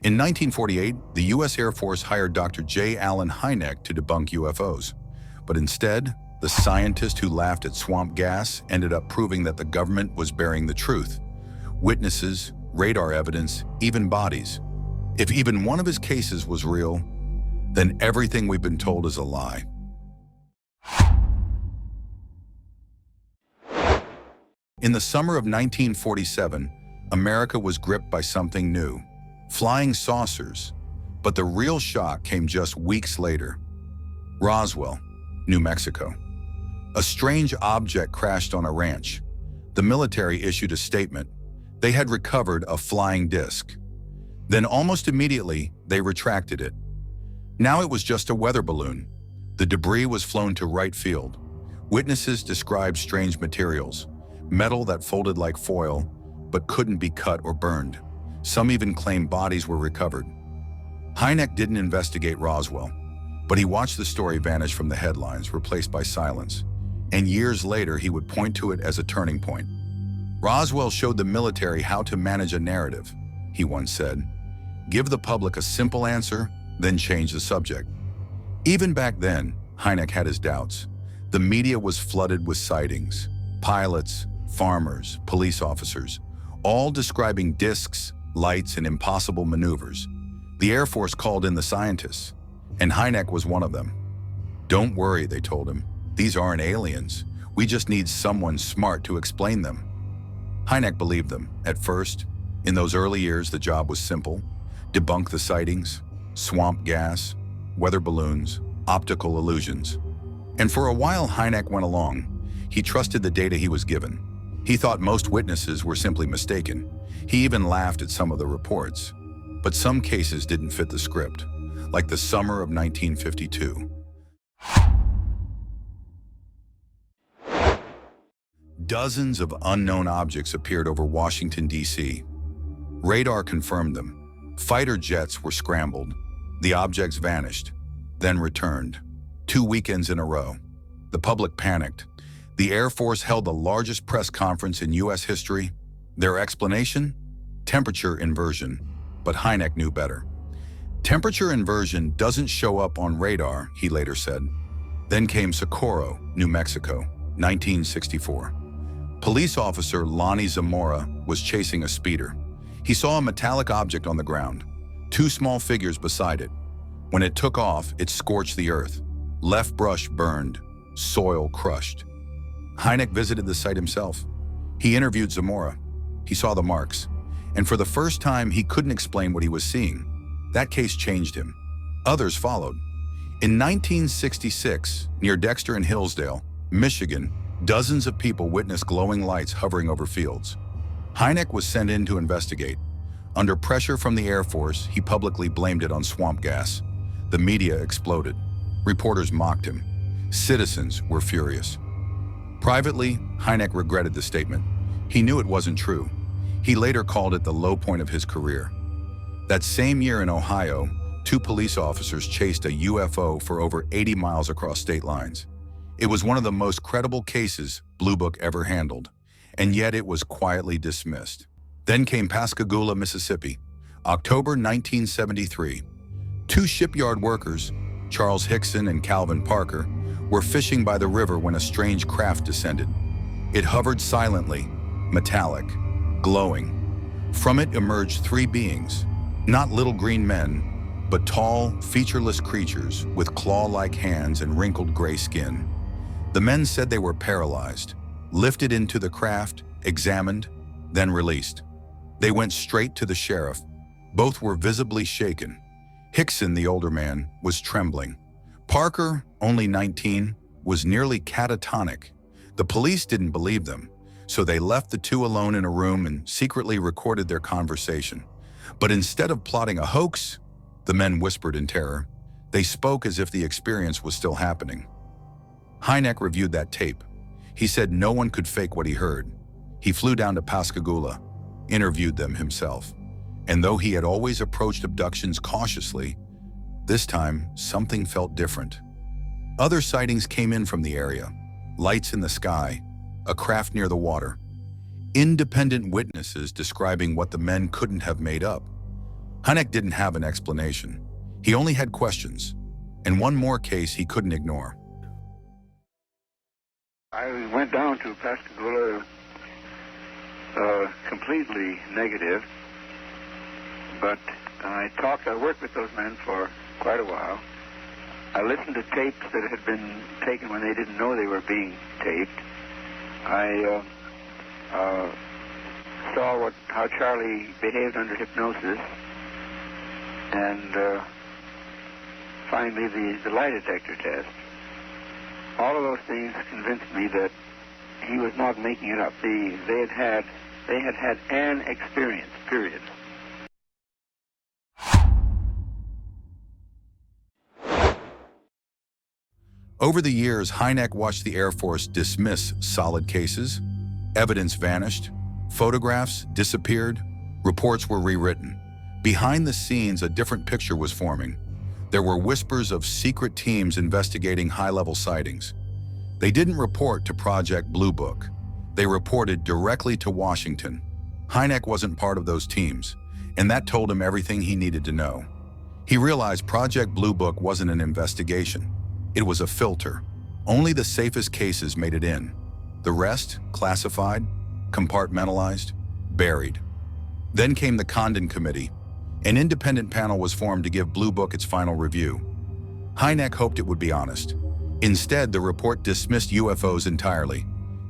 In 1948, the U.S. Air Force hired Dr. J. Allen Hynek to debunk UFOs. But instead, the scientist who laughed at swamp gas ended up proving that the government was bearing the truth. Witnesses, radar evidence, even bodies. If even one of his cases was real, then everything we've been told is a lie. In the summer of 1947, America was gripped by something new. Flying saucers. But the real shock came just weeks later. Roswell, New Mexico. A strange object crashed on a ranch. The military issued a statement. They had recovered a flying disc. Then almost immediately, they retracted it. Now it was just a weather balloon. The debris was flown to right field. Witnesses described strange materials, metal that folded like foil, but couldn't be cut or burned. Some even claimed bodies were recovered. Hynek didn't investigate Roswell, but he watched the story vanish from the headlines, replaced by silence. And years later, he would point to it as a turning point. Roswell showed the military how to manage a narrative, he once said. Give the public a simple answer, then change the subject. Even back then, Hynek had his doubts. The media was flooded with sightings. Pilots, farmers, police officers, all describing discs, lights, and impossible maneuvers. The Air Force called in the scientists, and Hynek was one of them. Don't worry, they told him. These aren't aliens. We just need someone smart to explain them. Hynek believed them. At first, in those early years, the job was simple. Debunk the sightings, swamp gas, weather balloons, optical illusions. And for a while, Hynek went along. He trusted the data he was given. He thought most witnesses were simply mistaken. He even laughed at some of the reports. But some cases didn't fit the script, like the summer of 1952. Dozens of unknown objects appeared over Washington, D.C. Radar confirmed them. Fighter jets were scrambled. The objects vanished, then returned. 2 weekends in a row. The public panicked. The Air Force held the largest press conference in U.S. history. Their explanation? Temperature inversion. But Hynek knew better. Temperature inversion doesn't show up on radar, he later said. Then came Socorro, New Mexico, 1964. Police officer Lonnie Zamora was chasing a speeder. He saw a metallic object on the ground, 2 small figures beside it. When it took off, it scorched the earth. Left brush burned, soil crushed. Hynek visited the site himself. He interviewed Zamora. He saw the marks. And for the first time, he couldn't explain what he was seeing. That case changed him. Others followed. In 1966, near Dexter and Hillsdale, Michigan, dozens of people witnessed glowing lights hovering over fields. Hynek was sent in to investigate. Under pressure from the Air Force, he publicly blamed it on swamp gas. The media exploded. Reporters mocked him. Citizens were furious. Privately, Hynek regretted the statement. He knew it wasn't true. He later called it the low point of his career. That same year in Ohio, 2 police officers chased a UFO for over 80 miles across state lines. It was one of the most credible cases Blue Book ever handled, and yet it was quietly dismissed. Then came Pascagoula, Mississippi, October 1973. 2 shipyard workers, Charles Hickson and Calvin Parker, were fishing by the river when a strange craft descended. It hovered silently, metallic, glowing. From it emerged 3 beings, not little green men, but tall, featureless creatures with claw-like hands and wrinkled gray skin. The men said they were paralyzed, lifted into the craft, examined, then released. They went straight to the sheriff. Both were visibly shaken. Hickson, the older man, was trembling. Parker, only 19, was nearly catatonic. The police didn't believe them, so they left the 2 alone in a room and secretly recorded their conversation. But instead of plotting a hoax, the men whispered in terror. They spoke as if the experience was still happening. Hynek reviewed that tape. He said no one could fake what he heard. He flew down to Pascagoula, interviewed them himself. And though he had always approached abductions cautiously, this time something felt different. Other sightings came in from the area. Lights in the sky, a craft near the water. Independent witnesses describing what the men couldn't have made up. Hynek didn't have an explanation. He only had questions, and one more case he couldn't ignore. I went down to Pascagoula completely negative, but I worked with those men for quite a while. I listened to tapes that had been taken when they didn't know they were being taped. I saw how Charlie behaved under hypnosis, and finally the lie detector test. All of those things convinced me that he was not making it up. They had had an experience, period. Over the years, Hynek watched the Air Force dismiss solid cases. Evidence vanished. Photographs disappeared. Reports were rewritten. Behind the scenes, a different picture was forming. There were whispers of secret teams investigating high-level sightings. They didn't report to Project Blue Book. They reported directly to Washington. Hynek wasn't part of those teams, and that told him everything he needed to know. He realized Project Blue Book wasn't an investigation. It was a filter. Only the safest cases made it in. The rest, classified, compartmentalized, buried. Then came the Condon Committee. An independent panel was formed to give Blue Book its final review. Hynek hoped it would be honest. Instead, the report dismissed UFOs entirely.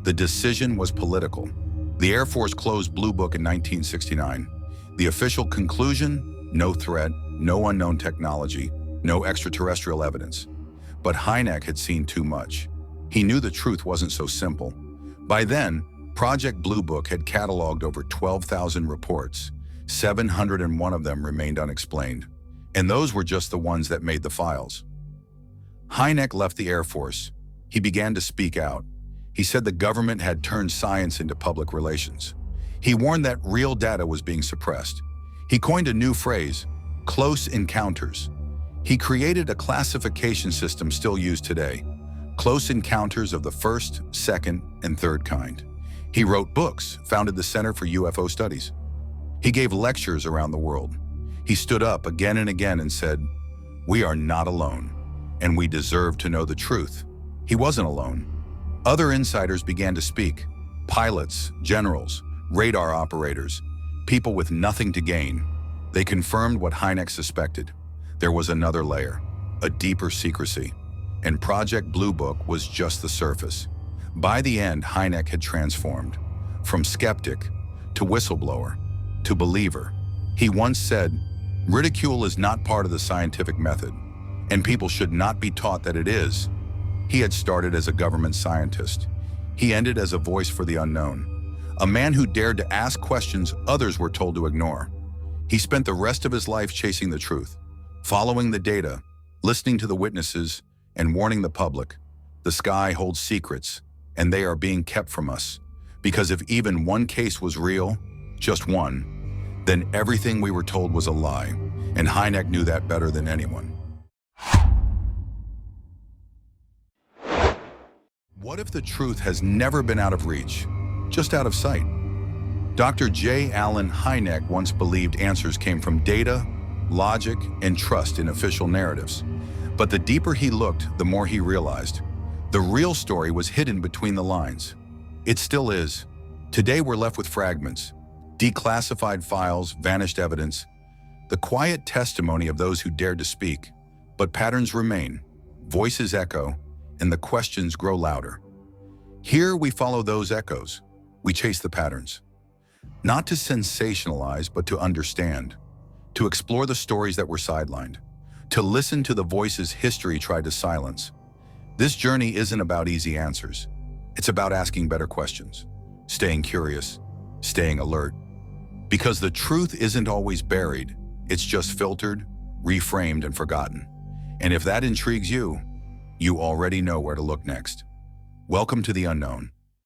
The decision was political. The Air Force closed Blue Book in 1969. The official conclusion: no threat, no unknown technology, no extraterrestrial evidence. But Hynek had seen too much. He knew the truth wasn't so simple. By then, Project Blue Book had cataloged over 12,000 reports. 701 of them remained unexplained, and those were just the ones that made the files. Hynek left the Air Force. He began to speak out. He said the government had turned science into public relations. He warned that real data was being suppressed. He coined a new phrase: close encounters. He created a classification system still used today: close encounters of the first, second, and third kind. He wrote books, founded the Center for UFO Studies. He gave lectures around the world. He stood up again and again and said, "We are not alone, and we deserve to know the truth." He wasn't alone. Other insiders began to speak: pilots, generals, radar operators, people with nothing to gain. They confirmed what Hynek suspected. There was another layer, a deeper secrecy, and Project Blue Book was just the surface. By the end, Hynek had transformed. From skeptic to whistleblower to believer. He once said, "Ridicule is not part of the scientific method, and people should not be taught that it is." He had started as a government scientist. He ended as a voice for the unknown, a man who dared to ask questions others were told to ignore. He spent the rest of his life chasing the truth, following the data, listening to the witnesses, and warning the public. The sky holds secrets, and they are being kept from us. Because if even one case was real, just one, then everything we were told was a lie, and Hynek knew that better than anyone. What if the truth has never been out of reach, just out of sight? Dr. J. Allen Hynek once believed answers came from data, logic, and trust in official narratives. But the deeper he looked, the more he realized the real story was hidden between the lines. It still is. Today we're left with fragments, declassified files, vanished evidence, the quiet testimony of those who dared to speak. But patterns remain, voices echo, and the questions grow louder. Here we follow those echoes. We chase the patterns. Not to sensationalize, but to understand. To explore the stories that were sidelined. To listen to the voices history tried to silence. This journey isn't about easy answers. It's about asking better questions, staying curious, staying alert. Because the truth isn't always buried, it's just filtered, reframed, and forgotten. And if that intrigues you, you already know where to look next. Welcome to the unknown.